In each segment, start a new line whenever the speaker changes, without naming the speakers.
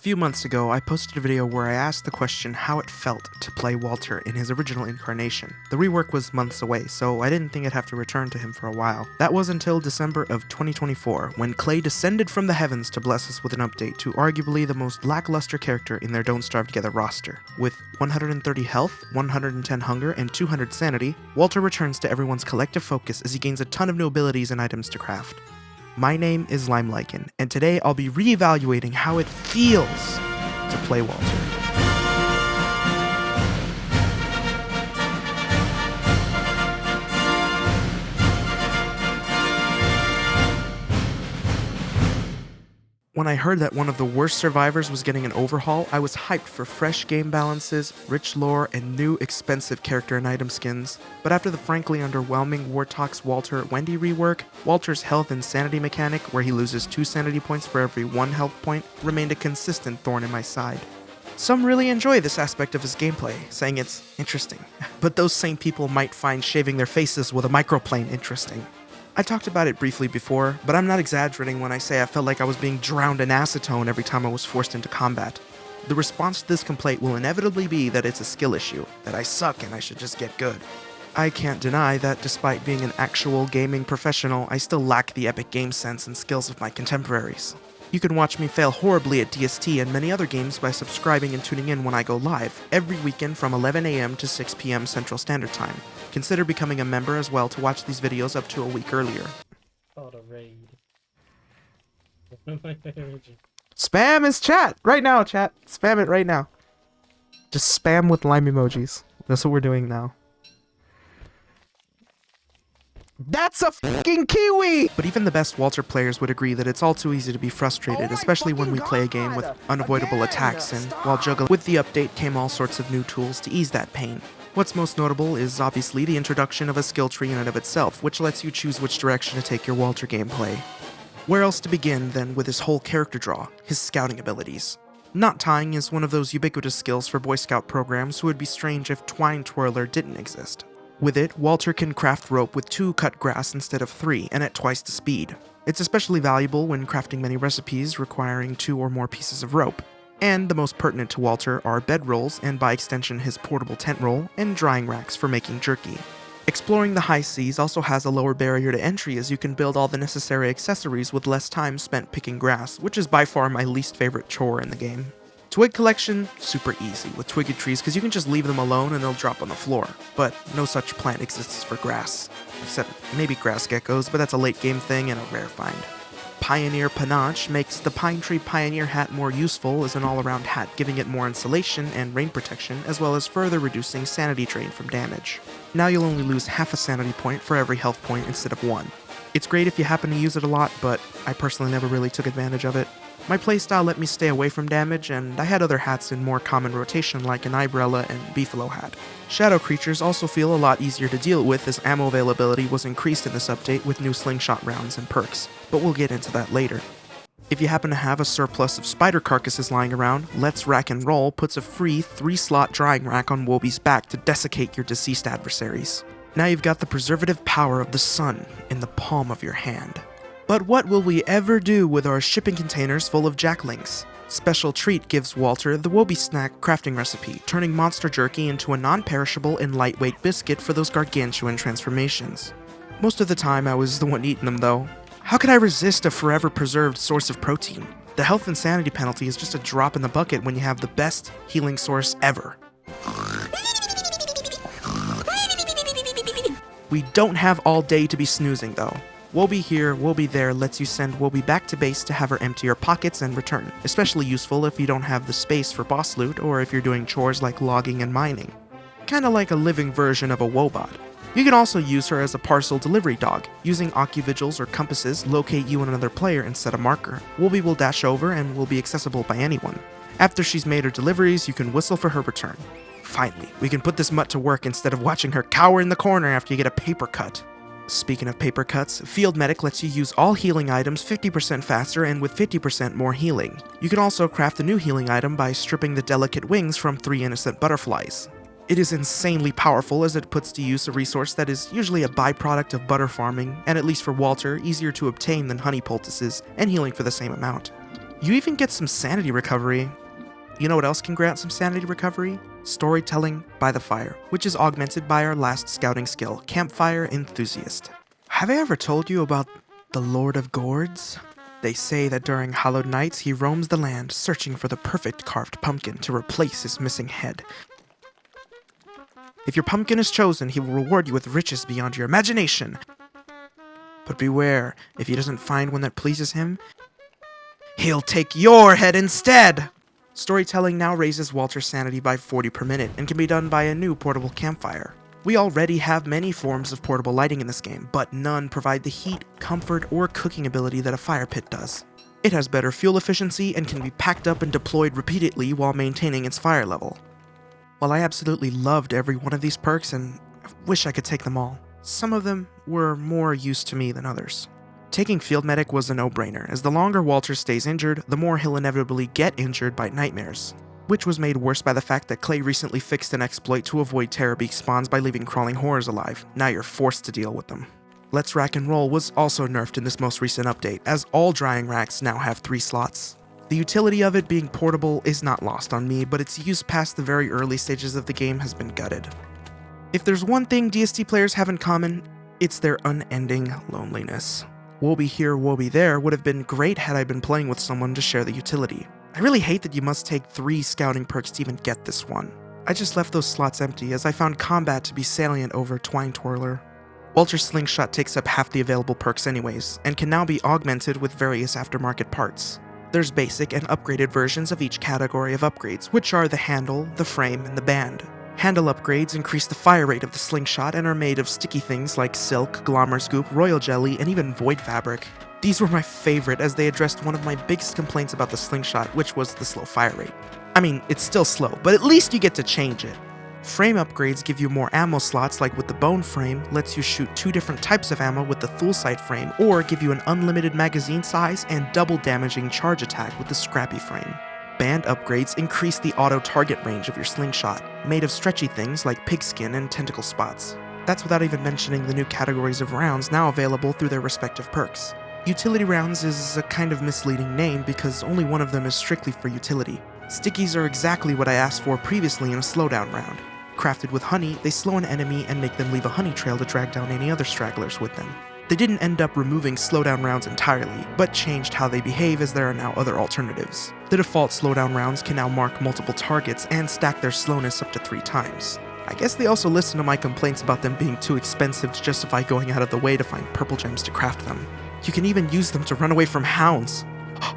few months ago, I posted a video where I asked the question how it felt to play Walter in his original incarnation. The rework was months away, so I didn't think I'd have to return to him for a while. That was until December of 2024, when Clay descended from the heavens to bless us with an update to arguably the most lackluster character in their Don't Starve Together roster. With 130 health, 110 hunger, and 200 sanity, Walter returns to everyone's collective focus as he gains a ton of new abilities and items to craft. My name is LimeLichen, and today I'll be re-evaluating how it feels to play Walter. When I heard that one of the worst survivors was getting an overhaul, I was hyped for fresh game balances, rich lore, and new expensive character and item skins. But after the frankly underwhelming Wartox Walter Wendy rework, Walter's health and sanity mechanic, where he loses 2 sanity points for every 1 health point, remained a consistent thorn in my side. Some really enjoy this aspect of his gameplay, saying it's interesting. But those same people might find shaving their faces with a microplane interesting. I talked about it briefly before, but I'm not exaggerating when I say I felt like I was being drowned in acetone every time I was forced into combat. The response to this complaint will inevitably be that it's a skill issue, that I suck and I should just get good. I can't deny that despite being an actual gaming professional, I still lack the epic game sense and skills of my contemporaries. You can watch me fail horribly at DST and many other games by subscribing and tuning in when I go live, every weekend from 11 AM to 6 PM Central Standard Time. Consider becoming a member as well to watch these videos up to a week earlier.
Oh, the raid.
Spam is chat! Right now, chat! Spam it right now. Just spam with lime emojis. That's what we're doing now. That's a fucking Kiwi! But even the best Walter players would agree that it's all too easy to be frustrated, especially when we play a game with unavoidable attacks, and while juggling with the update came all sorts of new tools to ease that pain. What's most notable is obviously the introduction of a skill tree in and of itself, which lets you choose which direction to take your Walter gameplay. Where else to begin than with his whole character draw, his scouting abilities. Knot tying is one of those ubiquitous skills for Boy Scout programs, so it would be strange if Twine Twirler didn't exist. With it, Walter can craft rope with 2 cut grass instead of 3, and at twice the speed. It's especially valuable when crafting many recipes requiring 2 or more pieces of rope. And the most pertinent to Walter are bedrolls, and by extension his portable tent roll, and drying racks for making jerky. Exploring the high seas also has a lower barrier to entry as you can build all the necessary accessories with less time spent picking grass, which is by far my least favorite chore in the game. Twig collection, super easy with twiggy trees because you can just leave them alone and they'll drop on the floor, but no such plant exists for grass. Except maybe grass geckos, but that's a late game thing and a rare find. Pioneer Panache makes the Pine Tree Pioneer hat more useful as an all-around hat, giving it more insulation and rain protection, as well as further reducing sanity drain from damage. Now you'll only lose half a sanity point for every health point instead of 1. It's great if you happen to use it a lot, but I personally never really took advantage of it. My playstyle let me stay away from damage, and I had other hats in more common rotation like an Ibrella and Beefalo hat. Shadow creatures also feel a lot easier to deal with as ammo availability was increased in this update with new Slingshot rounds and perks, but we'll get into that later. If you happen to have a surplus of spider carcasses lying around, Let's Rack and Roll puts a free 3-slot drying rack on Woby's back to desiccate your deceased adversaries. Now you've got the preservative power of the sun in the palm of your hand. But what will we ever do with our shipping containers full of jacklings? Special Treat gives Walter the Woby snack crafting recipe, turning monster jerky into a non-perishable and lightweight biscuit for those gargantuan transformations. Most of the time I was the one eating them though. How could I resist a forever preserved source of protein? The health and sanity penalty is just a drop in the bucket when you have the best healing source ever. We don't have all day to be snoozing though. Woby here, Woby there lets you send Woby back to base to have her empty your pockets and return, especially useful if you don't have the space for boss loot or if you're doing chores like logging and mining. Kinda like a living version of a Wobot. You can also use her as a parcel delivery dog. Using Occuvigils or compasses, locate you and another player and set a marker. Woby will dash over and will be accessible by anyone. After she's made her deliveries, you can whistle for her return. Finally, we can put this mutt to work instead of watching her cower in the corner after you get a paper cut. Speaking of paper cuts, Field Medic lets you use all healing items 50% faster and with 50% more healing. You can also craft a new healing item by stripping the delicate wings from 3 innocent butterflies. It is insanely powerful as it puts to use a resource that is usually a byproduct of butter farming, and at least for Walter, easier to obtain than honey poultices, and healing for the same amount. You even get some sanity recovery. You know what else can grant some sanity recovery? Storytelling by the fire, which is augmented by our last scouting skill, Campfire Enthusiast. Have I ever told you about the Lord of Gourds? They say that during hallowed nights he roams the land searching for the perfect carved pumpkin to replace his missing head. If your pumpkin is chosen, he will reward you with riches beyond your imagination. But beware, if he doesn't find one that pleases him, he'll take your head instead! Storytelling now raises Walter's sanity by 40 per minute and can be done by a new portable campfire. We already have many forms of portable lighting in this game, but none provide the heat, comfort, or cooking ability that a fire pit does. It has better fuel efficiency and can be packed up and deployed repeatedly while maintaining its fire level. While I absolutely loved every one of these perks and wish I could take them all, some of them were more use to me than others. Taking Field Medic was a no-brainer, as the longer Walter stays injured, the more he'll inevitably get injured by nightmares, which was made worse by the fact that Clay recently fixed an exploit to avoid Terrorbeak spawns by leaving crawling horrors alive. Now you're forced to deal with them. Let's Rack and Roll was also nerfed in this most recent update, as all drying racks now have 3 slots. The utility of it being portable is not lost on me, but its use past the very early stages of the game has been gutted. If there's one thing DST players have in common, it's their unending loneliness. Woby here, Woby there would have been great had I been playing with someone to share the utility. I really hate that you must take 3 scouting perks to even get this one. I just left those slots empty as I found combat to be salient over Twine Twirler. Walter's Slingshot takes up half the available perks anyways, and can now be augmented with various aftermarket parts. There's basic and upgraded versions of each category of upgrades, which are the handle, the frame, and the band. Handle upgrades increase the fire rate of the Slingshot and are made of sticky things like silk, Glommer's Goop, royal jelly, and even void fabric. These were my favorite as they addressed one of my biggest complaints about the Slingshot, which was the slow fire rate. I mean, it's still slow, but at least you get to change it. Frame upgrades give you more ammo slots, like with the bone frame, lets you shoot 2 different types of ammo with the Thule sight frame, or give you an unlimited magazine size and double damaging charge attack with the scrappy frame. Band upgrades increase the auto-target range of your Slingshot, made of stretchy things like pigskin and tentacle spots. That's without even mentioning the new categories of rounds now available through their respective perks. Utility rounds is a kind of misleading name because only one of them is strictly for utility. Stickies are exactly what I asked for previously in a slowdown round. Crafted with honey, they slow an enemy and make them leave a honey trail to drag down any other stragglers with them. They didn't end up removing slowdown rounds entirely, but changed how they behave as there are now other alternatives. The default slowdown rounds can now mark multiple targets and stack their slowness up to 3 times. I guess they also listened to my complaints about them being too expensive to justify going out of the way to find purple gems to craft them. You can even use them to run away from hounds.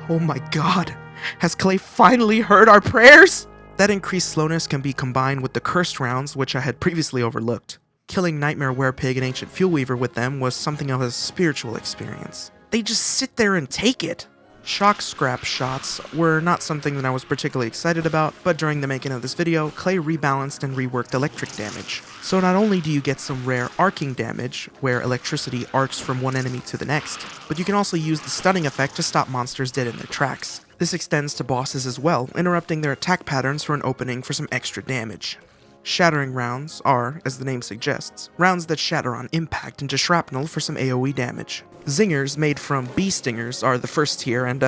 Oh my god, has Clay finally heard our prayers? That increased slowness can be combined with the cursed rounds, which I had previously overlooked. Killing Nightmare Werepig and Ancient Fuel Weaver with them was something of a spiritual experience. They just sit there and take it. Shock scrap shots were not something that I was particularly excited about, but during the making of this video, Clay rebalanced and reworked electric damage. So not only do you get some rare arcing damage, where electricity arcs from one enemy to the next, but you can also use the stunning effect to stop monsters dead in their tracks. This extends to bosses as well, interrupting their attack patterns for an opening for some extra damage. Shattering rounds are, as the name suggests, rounds that shatter on impact into shrapnel for some AoE damage. Zingers made from bee stingers are the first tier and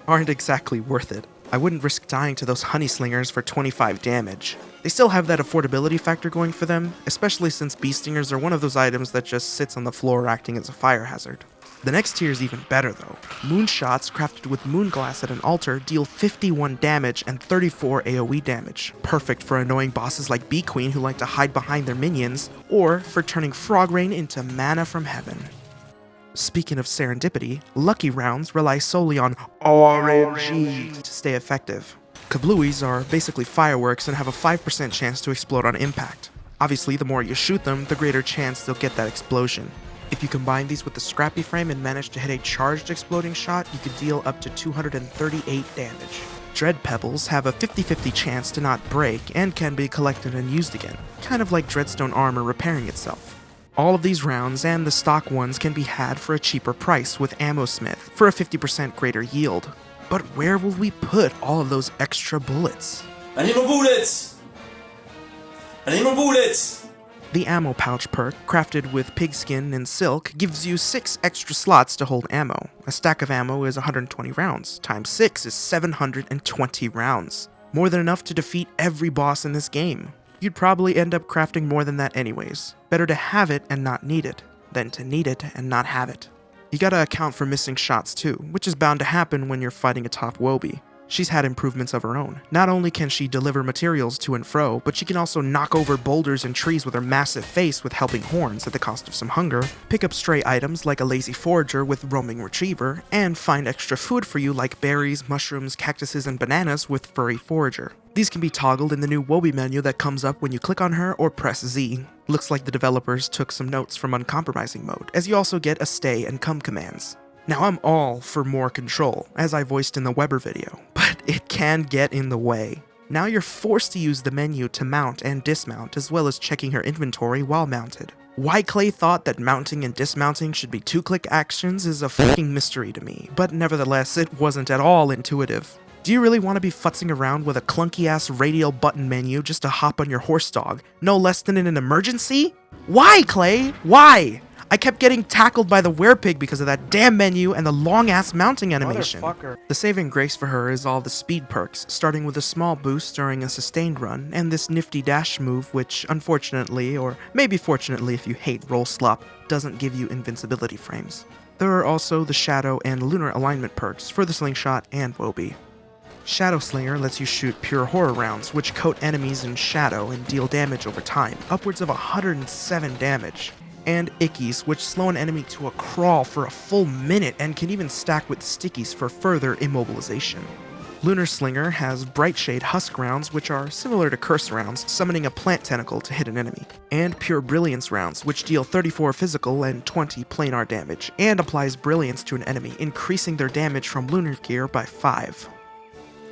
aren't exactly worth it. I wouldn't risk dying to those honey slingers for 25 damage. They still have that affordability factor going for them, especially since bee stingers are one of those items that just sits on the floor acting as a fire hazard. The next tier is even better though. Moonshots crafted with moonglass at an altar deal 51 damage and 34 AoE damage. Perfect for annoying bosses like Bee Queen who like to hide behind their minions, or for turning Frog Rain into mana from heaven. Speaking of serendipity, lucky rounds rely solely on RNG to stay effective. Kablooies are basically fireworks and have a 5% chance to explode on impact. Obviously, the more you shoot them, the greater chance they'll get that explosion. If you combine these with the scrappy frame and manage to hit a charged exploding shot, you could deal up to 238 damage. Dread Pebbles have a 50-50 chance to not break and can be collected and used again, kind of like Dreadstone armor repairing itself. All of these rounds and the stock ones can be had for a cheaper price with Ammosmith for a 50% greater yield. But where will we put all of those extra bullets?
I need more bullets! I need more bullets!
The ammo pouch perk, crafted with pigskin and silk, gives you 6 extra slots to hold ammo. A stack of ammo is 120 rounds, times 6 is 720 rounds. More than enough to defeat every boss in this game. You'd probably end up crafting more than that anyways. Better to have it and not need it, than to need it and not have it. You gotta account for missing shots too, which is bound to happen when you're fighting a top Woby. She's had improvements of her own. Not only can she deliver materials to and fro, but she can also knock over boulders and trees with her massive face with helping horns at the cost of some hunger, pick up stray items like a lazy forager with roaming retriever, and find extra food for you like berries, mushrooms, cactuses, and bananas with furry forager. These can be toggled in the new Woby menu that comes up when you click on her or press Z. Looks like the developers took some notes from uncompromising mode, as you also get a stay and come commands. Now I'm all for more control, as I voiced in the Weber video, but it can get in the way. Now you're forced to use the menu to mount and dismount, as well as checking her inventory while mounted. Why Clay thought that mounting and dismounting should be 2-click actions is a fucking mystery to me, but nevertheless, it wasn't at all intuitive. Do you really want to be futzing around with a clunky-ass radial button menu just to hop on your horse dog, no less than in an emergency? Why, Clay? Why? I kept getting tackled by the werepig because of that damn menu and the long-ass mounting animation. The saving grace for her is all the speed perks, starting with a small boost during a sustained run, and this nifty dash move which, unfortunately, or maybe fortunately if you hate roll slop, doesn't give you invincibility frames. There are also the Shadow and Lunar alignment perks for the Slingshot and Woby. Shadow Slinger lets you shoot pure horror rounds, which coat enemies in shadow and deal damage over time, upwards of 107 damage. And Ickies, which slow an enemy to a crawl for a full minute and can even stack with stickies for further immobilization. Lunar Slinger has Bright Shade Husk rounds, which are similar to Curse rounds, summoning a plant tentacle to hit an enemy. And Pure Brilliance rounds, which deal 34 physical and 20 planar damage, and applies Brilliance to an enemy, increasing their damage from Lunar Gear by 5.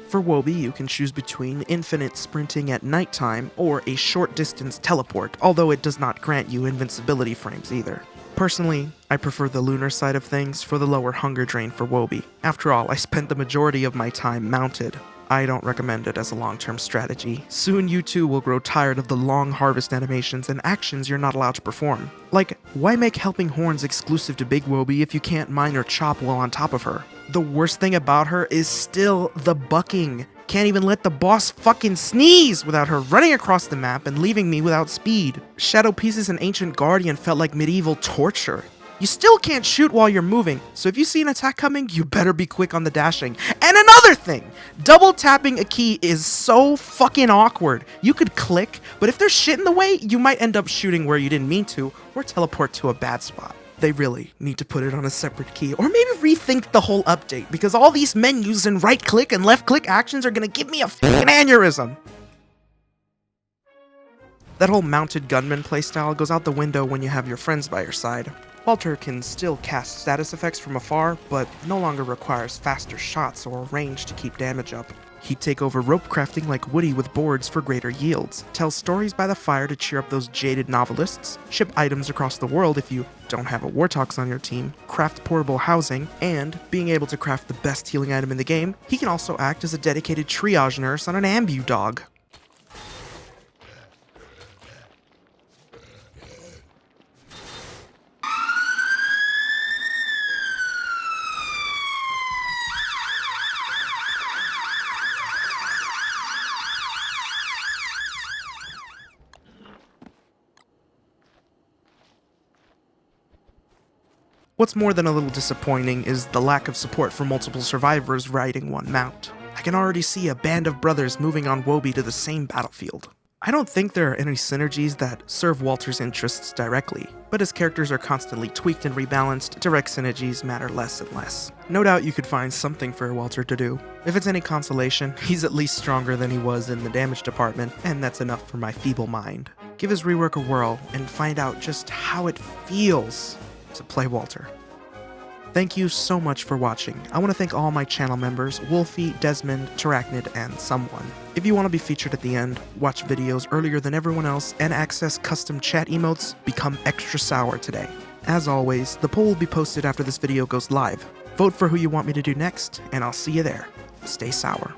For Woby, you can choose between infinite sprinting at nighttime or a short distance teleport, although it does not grant you invincibility frames either. Personally, I prefer the lunar side of things for the lower hunger drain for Woby. After all, I spent the majority of my time mounted. I don't recommend it as a long-term strategy. Soon you too will grow tired of the long harvest animations and actions you're not allowed to perform. Like, why make helping horns exclusive to Big Woby if you can't mine or chop while on top of her? The worst thing about her is still the bucking. Can't even let the boss fucking sneeze without her running across the map and leaving me without speed. Shadow Pieces and Ancient Guardian felt like medieval torture. You still can't shoot while you're moving, so if you see an attack coming, you better be quick on the dashing. And another thing! Double tapping a key is so fucking awkward. You could click, but if there's shit in the way, you might end up shooting where you didn't mean to, or teleport to a bad spot. They really need to put it on a separate key, or maybe rethink the whole update, because all these menus and right-click and left-click actions are gonna give me a fucking aneurysm! That whole mounted gunman playstyle goes out the window when you have your friends by your side. Walter can still cast status effects from afar, but no longer requires faster shots or range to keep damage up. He'd take over rope crafting like Woody with boards for greater yields, tell stories by the fire to cheer up those jaded novelists, ship items across the world if you don't have a Wartox on your team, craft portable housing, and being able to craft the best healing item in the game, he can also act as a dedicated triage nurse on an ambu dog. What's more than a little disappointing is the lack of support for multiple survivors riding one mount. I can already see a band of brothers moving on Woby to the same battlefield. I don't think there are any synergies that serve Walter's interests directly, but as characters are constantly tweaked and rebalanced, direct synergies matter less and less. No doubt you could find something for Walter to do. If it's any consolation, he's at least stronger than he was in the damage department, and that's enough for my feeble mind. Give his rework a whirl and find out just how it feels to play Walter. Thank you so much for watching. I want to thank all my channel members, Wolfie, Desmond, Tarachnid, and Someone. If you want to be featured at the end, watch videos earlier than everyone else, and access custom chat emotes, become extra sour today. As always, the poll will be posted after this video goes live. Vote for who you want me to do next, and I'll see you there. Stay sour.